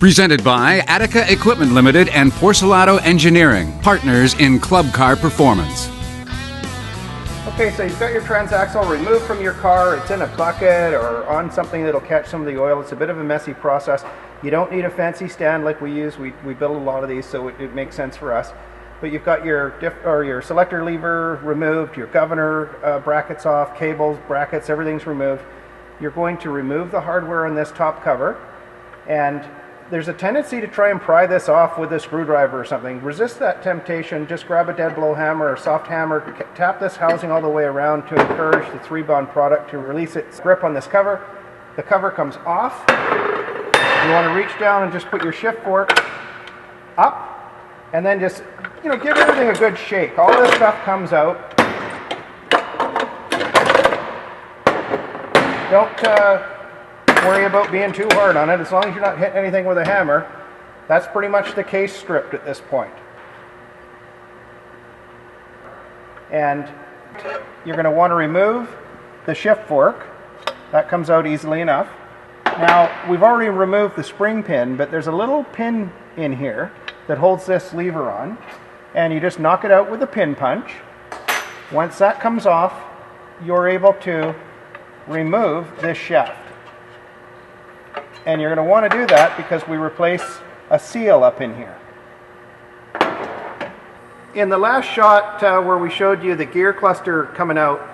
Presented by Attica Equipment Limited and Porcelato Engineering, partners in club car performance. Okay, so you've got your transaxle removed from your car. It's in a bucket or on something that'll catch some of the oil. It's a bit of a messy process. You don't need a fancy stand like we use. We build a lot of these, so it makes sense for us. But you've got your selector lever removed, your governor brackets off, cables, brackets, everything's removed. You're going to remove the hardware on this top cover, and there's a tendency to try and pry this off with a screwdriver or something. Resist that temptation. Just grab a dead blow hammer or soft hammer, tap this housing all the way around to encourage the 3-bond product to release its grip on this cover. The cover comes off. You want to reach down and just put your shift fork up, and then just, give everything a good shake. All this stuff comes out. Don't worry about being too hard on it. As long as you're not hitting anything with a hammer, that's pretty much the case stripped at this point. And you're going to want to remove the shift fork. That comes out easily enough. Now, we've already removed the spring pin, but there's a little pin in here that holds this lever on, and you just knock it out with a pin punch. Once that comes off, you're able to remove this shaft. And you're going to want to do that because we replace a seal up in here. In the last shot where we showed you the gear cluster coming out,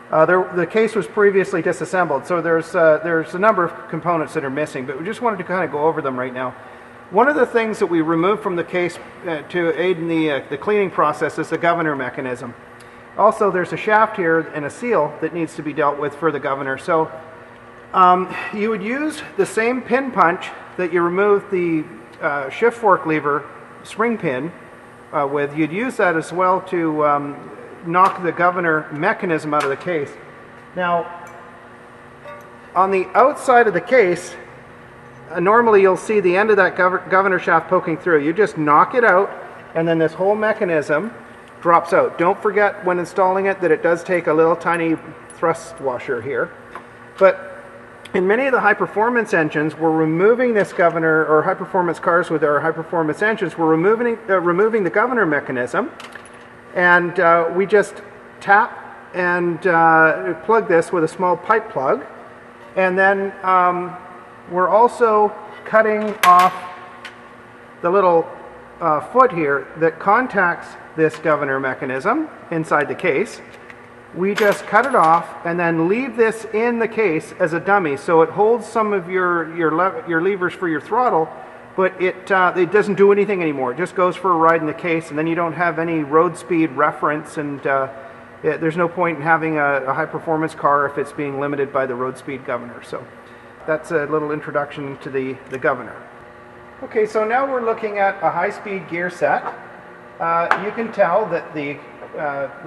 the case was previously disassembled, so there's a number of components that are missing, but we just wanted to kind of go over them right now. One of the things that we removed from the case to aid in the cleaning process is the governor mechanism. Also, there's a shaft here and a seal that needs to be dealt with for the governor. So you would use the same pin punch that you removed the shift fork lever spring pin with. You'd use that as well to knock the governor mechanism out of the case. Now, on the outside of the case, normally you'll see the end of that governor shaft poking through. You just knock it out, and then this whole mechanism drops out. Don't forget when installing it that it does take a little tiny thrust washer here. But in many of the high-performance engines, we're removing this governor, or high-performance cars with our high-performance engines, we're removing the governor mechanism, and we just tap and plug this with a small pipe plug, and then we're also cutting off the little foot here that contacts this governor mechanism inside the case. We just cut it off and then leave this in the case as a dummy, so it holds some of your levers for your throttle, but it doesn't do anything anymore. It just goes for a ride in the case, and then you don't have any road speed reference, and there's no point in having a high-performance car if it's being limited by the road speed governor. So that's a little introduction to the governor. Okay, so now we're looking at a high-speed gear set. You can tell that the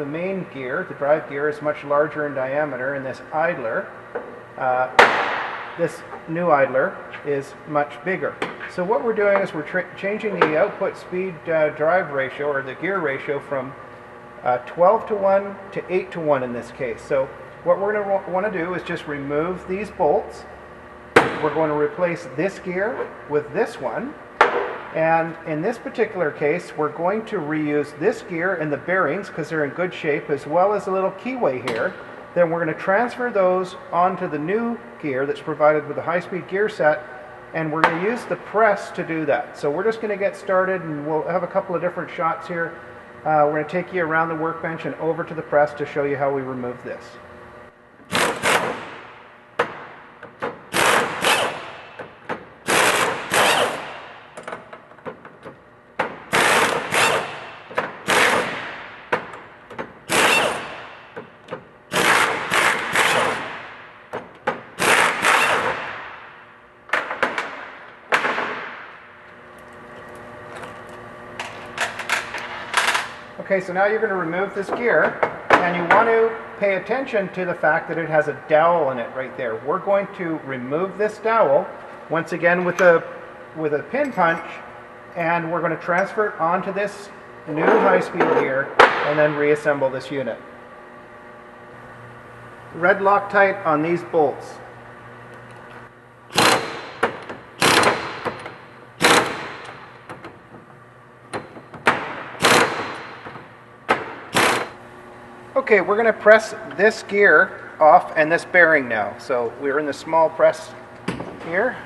main gear, the drive gear, is much larger in diameter, and this idler, this new idler, is much bigger. So what we're doing is we're changing the output speed drive ratio, or the gear ratio, from 12 to 1 to 8 to 1 in this case. So what we're going to want to do is just remove these bolts. We're going to replace this gear with this one. And in this particular case, we're going to reuse this gear and the bearings because they're in good shape, as well as a little keyway here. Then we're going to transfer those onto the new gear that's provided with the high-speed gear set, and we're going to use the press to do that. So we're just going to get started, and we'll have a couple of different shots here. We're going to take you around the workbench and over to the press to show you how we remove this. Okay, so now you're going to remove this gear, and you want to pay attention to the fact that it has a dowel in it right there. We're going to remove this dowel, once again with a pin punch, and we're going to transfer it onto this new high-speed gear, and then reassemble this unit. Red Loctite on these bolts. Okay, we're going to press this gear off and this bearing now. So we're in the small press here.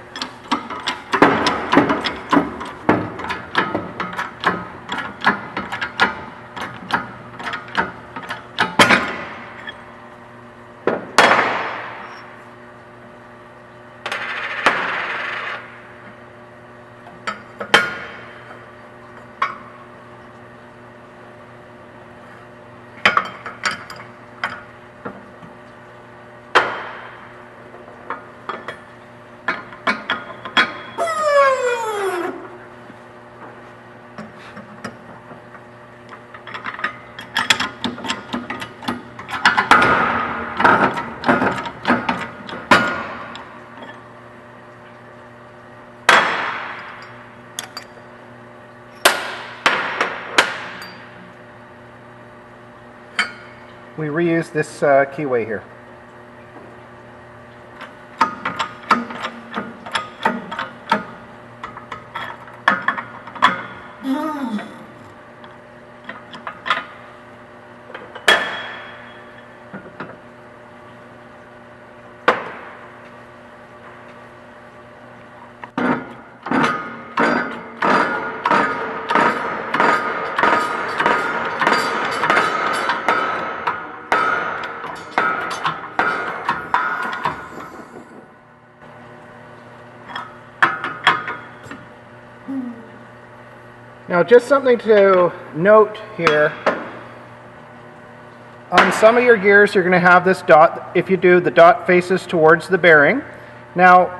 We reuse this keyway here. Now, just something to note here, on some of your gears you're going to have this dot. If you do, the dot faces towards the bearing. Now,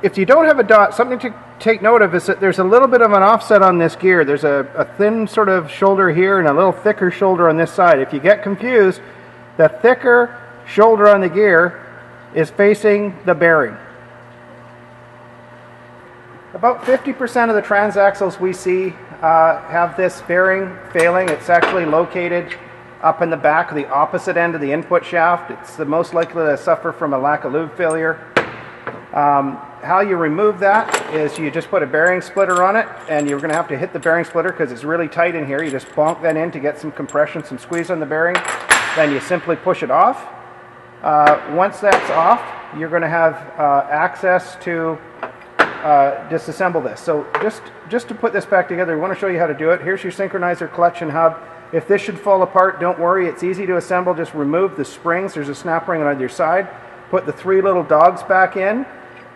if you don't have a dot, something to take note of is that there's a little bit of an offset on this gear. There's a thin sort of shoulder here and a little thicker shoulder on this side. If you get confused, the thicker shoulder on the gear is facing the bearing. About 50% of the transaxles we see have this bearing failing. It's actually located up in the back, the opposite end of the input shaft. It's the most likely to suffer from a lack of lube failure. How you remove that is you just put a bearing splitter on it, and you're going to have to hit the bearing splitter because it's really tight in here. You just bonk that in to get some compression, some squeeze on the bearing. Then you simply push it off. Once that's off, you're going to have access to disassemble this. So just to put this back together, we want to show you how to do it. Here's your synchronizer clutch and hub. If this should fall apart, don't worry, it's easy to assemble. Just remove the springs. There's a snap ring on either side. Put the three little dogs back in.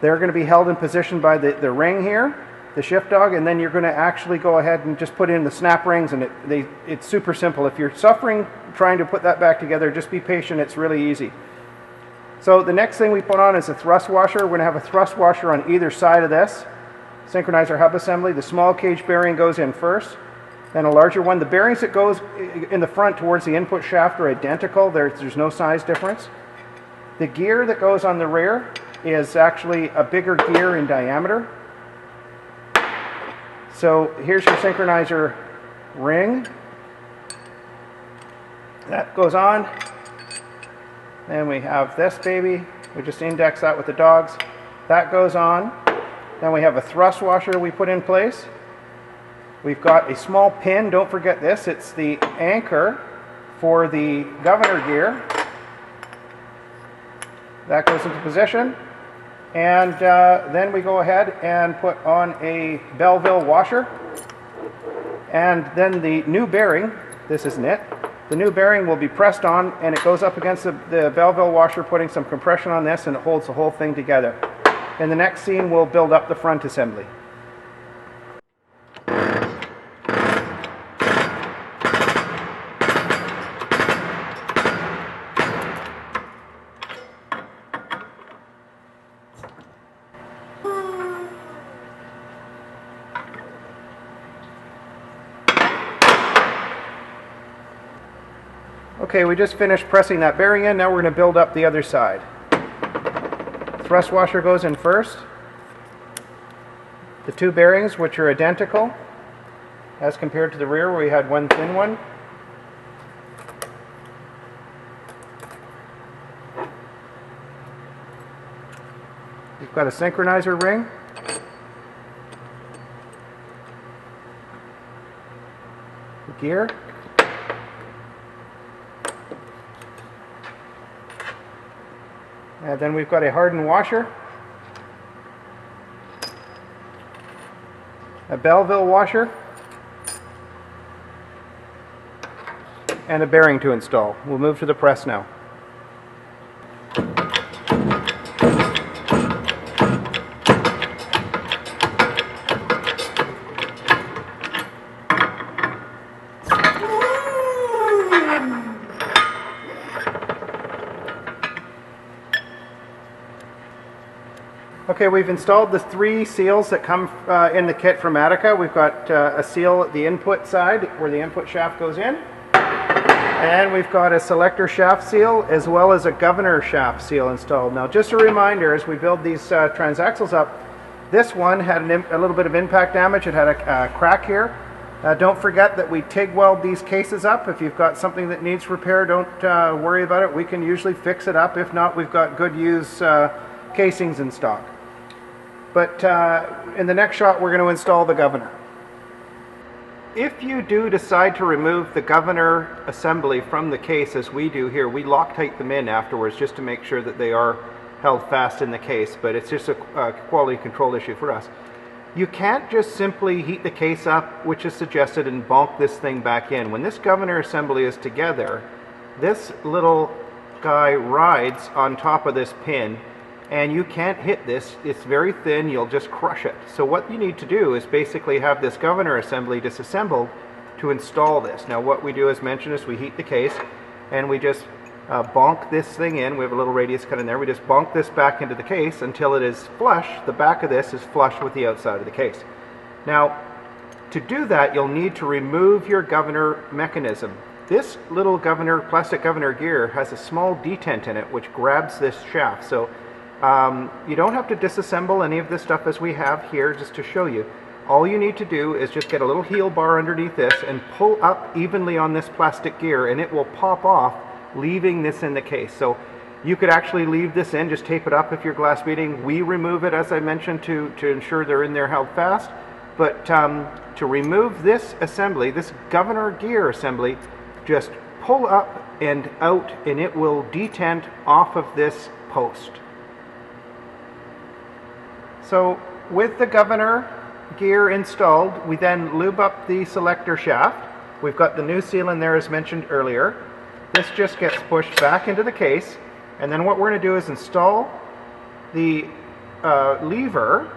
They're going to be held in position by the ring here, the shift dog, and then you're going to actually go ahead and just put in the snap rings, and it's super simple. If you're suffering trying to put that back together, just be patient. It's really easy. So the next thing we put on is a thrust washer. We're going to have a thrust washer on either side of this synchronizer hub assembly. The small cage bearing goes in first, then a larger one. The bearings that goes in the front towards the input shaft are identical. There's no size difference. The gear that goes on the rear is actually a bigger gear in diameter. So here's your synchronizer ring. That goes on. Then we have this baby. We just index that with the dogs. That goes on. Then we have a thrust washer we put in place. We've got a small pin. Don't forget this. It's the anchor for the governor gear. That goes into position. And then we go ahead and put on a Belleville washer. And then the new bearing, this isn't it, the new bearing will be pressed on, and it goes up against the Belleville washer, putting some compression on this, and it holds the whole thing together. In the next scene, we'll build up the front assembly. Okay, we just finished pressing that bearing in. Now we're going to build up the other side. Thrust washer goes in first. The two bearings, which are identical as compared to the rear where we had one thin one. We've got a synchronizer ring. The gear. And then we've got a hardened washer, a Belleville washer, and a bearing to install. We'll move to the press now. Okay, we've installed the 3 seals that come in the kit from Attica. We've got a seal at the input side where the input shaft goes in. And we've got a selector shaft seal as well as a governor shaft seal installed. Now just a reminder, as we build these transaxles up, this one had a little bit of impact damage. It had a crack here. Don't forget that we TIG weld these cases up. If you've got something that needs repair, don't worry about it. We can usually fix it up. If not, we've got good use casings in stock. But in the next shot, we're going to install the governor. If you do decide to remove the governor assembly from the case, as we do here, we Loctite them in afterwards just to make sure that they are held fast in the case, but it's just a quality control issue for us. You can't just simply heat the case up, which is suggested, and bonk this thing back in. When this governor assembly is together, this little guy rides on top of this pin, and you can't hit this. It's very thin, you'll just crush it. So what you need to do is basically have this governor assembly disassembled to install this. Now what we do, as mentioned, is we heat the case and we just bonk this thing in. We have a little radius cut in there. We just bonk this back into the case until it is flush. The back of this is flush with the outside of the case. Now to do that, you'll need to remove your governor mechanism. This little governor, plastic governor gear has a small detent in it which grabs this shaft. So you don't have to disassemble any of this stuff as we have here, just to show you. All you need to do is just get a little heel bar underneath this and pull up evenly on this plastic gear, and it will pop off, leaving this in the case. So you could actually leave this in, just tape it up if you're glass beading. We remove it, as I mentioned, to ensure they're in there held fast. But to remove this assembly, this governor gear assembly, just pull up and out, and it will detent off of this post. So with the governor gear installed, we then lube up the selector shaft. We've got the new seal in there as mentioned earlier. This just gets pushed back into the case, and then what we're going to do is install the lever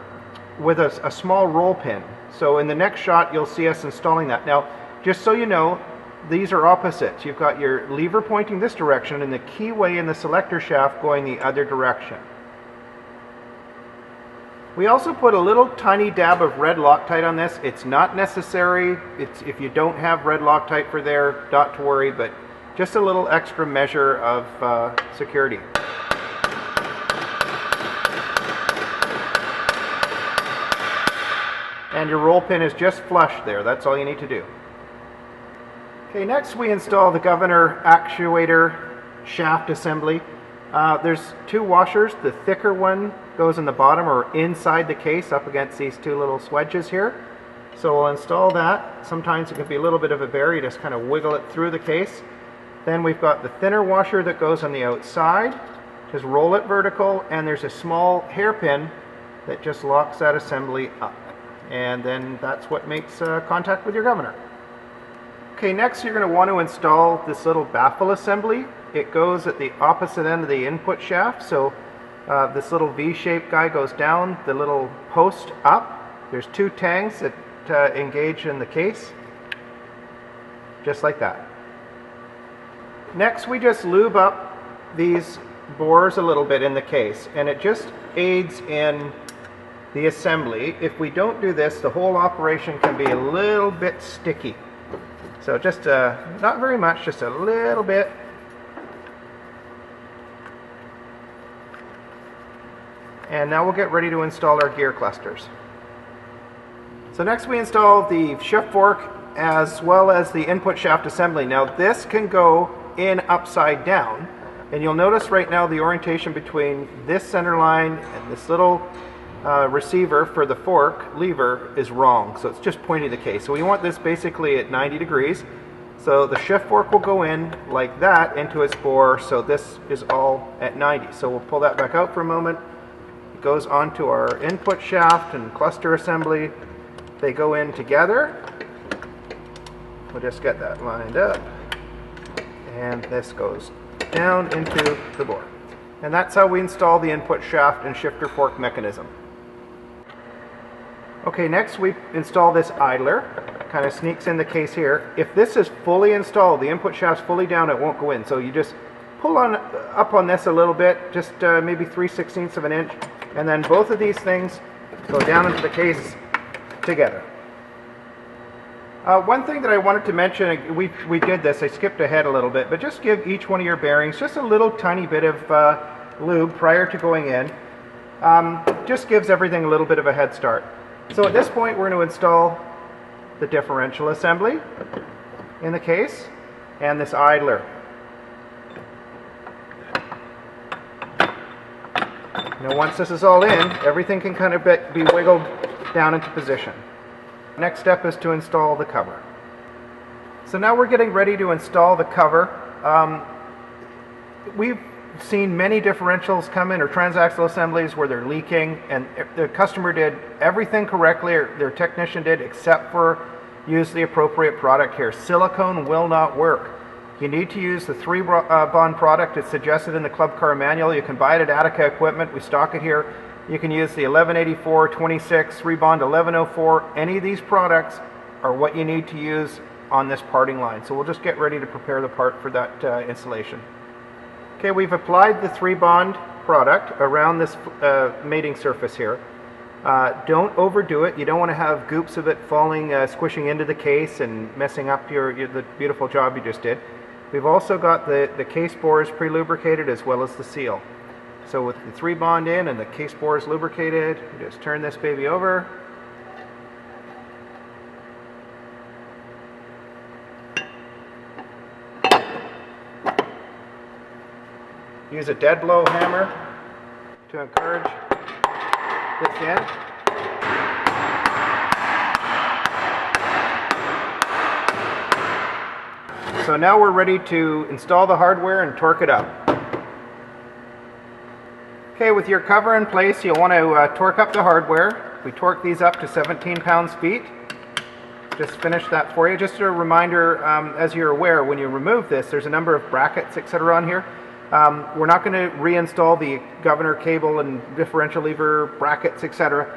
with a small roll pin. So in the next shot you'll see us installing that. Now just so you know, these are opposites. You've got your lever pointing this direction and the keyway in the selector shaft going the other direction. We also put a little tiny dab of red Loctite on this. It's not necessary. If you don't have red Loctite for there, not to worry, but just a little extra measure of security. And your roll pin is just flush there. That's all you need to do. Okay, next we install the governor actuator shaft assembly. There's 2 washers. The thicker one goes in the bottom or inside the case up against these 2 little swedges here. So we'll install that. Sometimes it can be a little bit of a bear. You just kind of wiggle it through the case. Then we've got the thinner washer that goes on the outside. Just roll it vertical, and there's a small hairpin that just locks that assembly up. And then that's what makes contact with your governor. Okay, next you're going to want to install this little baffle assembly. It goes at the opposite end of the input shaft. So this little V-shaped guy goes down, the little post up. There's 2 tangs that engage in the case, just like that. Next we just lube up these bores a little bit in the case, and it just aids in the assembly. If we don't do this, the whole operation can be a little bit sticky. So just not very much, just a little bit. And now we'll get ready to install our gear clusters. So next we install the shift fork as well as the input shaft assembly. Now this can go in upside down, and you'll notice right now the orientation between this center line and this little receiver for the fork lever is wrong, so it's just pointing the case. So we want this basically at 90 degrees. So the shift fork will go in like that into its bore, so this is all at 90. So we'll pull that back out for a moment. It goes onto our input shaft and cluster assembly. They go in together. We'll just get that lined up. And this goes down into the bore. And that's how we install the input shaft and shifter fork mechanism. Okay, next we install this idler. Kind of sneaks in the case here. If this is fully installed, the input shaft's fully down, it won't go in. So you just pull up on this a little bit, just maybe 3/16 of an inch, and then both of these things go down into the case together. One thing that I wanted to mention, we did this, I skipped ahead a little bit, but just give each one of your bearings just a little tiny bit of lube prior to going in. Just gives everything a little bit of a head start. So at this point we're going to install the differential assembly in the case and this idler. Now once this is all in, everything can kind of be wiggled down into position. Next step is to install the cover. So now we're getting ready to install the cover. We've seen many differentials come in, or transaxle assemblies, where they're leaking, and the customer did everything correctly, or their technician did, except for use the appropriate product here. Silicone will not work. You need to use the 3-bond product. It's suggested in the Club Car manual. You can buy it at Attica Equipment. We stock it here. You can use the 1184, 26, 3-bond 1104. Any of these products are what you need to use on this parting line. So we'll just get ready to prepare the part for that installation. Okay, we've applied the 3-bond product around this mating surface here. Don't overdo it. You don't want to have goops of it falling, squishing into the case and messing up the beautiful job you just did. We've also got the case bores pre-lubricated as well as the seal. So with the 3-bond in and the case bores lubricated, you just turn this baby over. Use a dead blow hammer to encourage this in. So now we're ready to install the hardware and torque it up. Okay, with your cover in place, you'll want to torque up the hardware. We torque these up to 17 pounds-feet. Just finished that for you. Just a reminder, as you're aware, when you remove this, there's a number of brackets, etc. on here. We're not going to reinstall the governor cable and differential lever brackets, etc.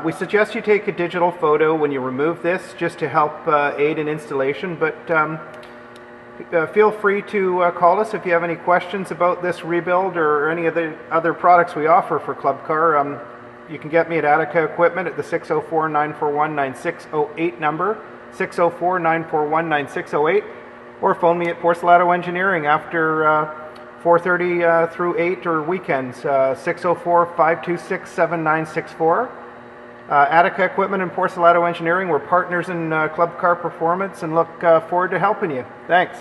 We suggest you take a digital photo when you remove this, just to help aid in installation, but feel free to call us if you have any questions about this rebuild or any of the other products we offer for Club Car. You can get me at Attica Equipment at the 604-941-9608 number, 604-941-9608, or phone me at Porcelato Engineering after 4:30 through 8 or weekends, 604-526-7964. Attica Equipment and Porcelato Engineering, we're partners in Club Car Performance and look forward to helping you. Thanks.